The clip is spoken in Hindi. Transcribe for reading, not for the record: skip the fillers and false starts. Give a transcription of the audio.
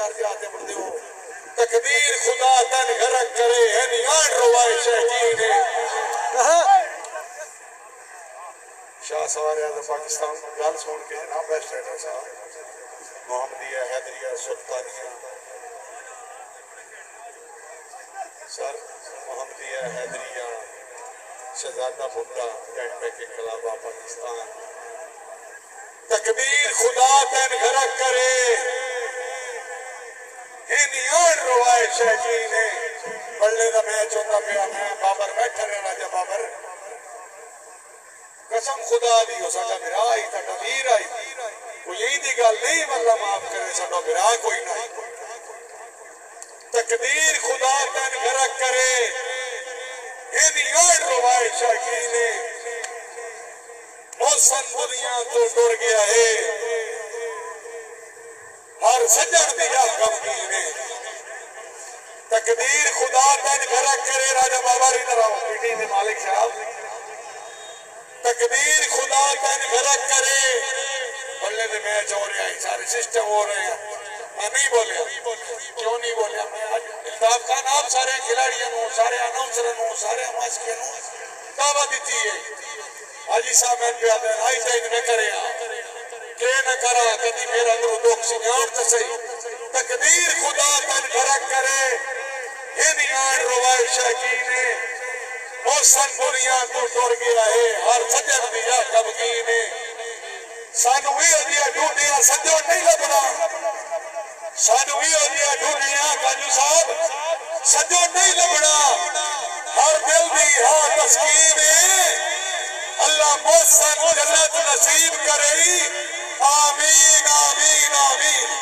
यार जाते पढ़ते हो तकदीर खुदा तन गरक करे है नियान रोवाए शहकीन ने शाह सवार पाकिस्तान गल सुन के जनाब बेस्ट राइटर साहब मोहम्मदिया हैदरिया सुल्तानिया सर मोहम्मदिया हैदरिया शहजादा बुद्धा कैंपे के खिलाफा पाकिस्तान तकदीर खुदा तन गरक करे नियान रोवाए शहकीन ने बल्ले का मैच होता गया मैं बाबर बैठा रहना जब बाबर कसम खुदा दी हो साडा मेरा आई साडा वीर आई कोई यही दी गल नहीं मतलब माफ करे साडा मेरा कोई ना तकदीर खुदा तन गरक करे नियान रोवाए शहकीन ने मौसम दुनिया तो टुर गया है हर सज्जन दिया गमगीन ने तकदीर खुदा तन गरक करे राजा बाबा इधर आओ पीटी से मालिक साहब तकदीर खुदा तन गरक करे बल्ले में मैच हो रहा है सारे सिस्टम हो रहे हैं मैं नहीं बोलिया क्यों नहीं बोलिया मैं आज इल्ताफ खान आप सारे खिलाड़ियों को सारे अनाउंसरों को सारे मास्कियों को दावत दी है हाजी साहब मैं पे आते आई टाइम न करे के न करा कभी मेरा गुरु दुख सिंगार तो सही तकदीर खुदा तन गरक करे ये नियान रोवाए शकीन ने मौसम दुनिया तो टुर गया है हर सज्जन दिया गमगीन ने सानू भी अजिया ढूंढिया सज्जो नहीं लभना सानू भी अजिया ढूंढिया काजू साहब सज्जो नहीं लभना हर दिल दी हाँ तस्कीन है अल्लाह मौसम जन्नत नसीब करे आमीन आमीन आमीन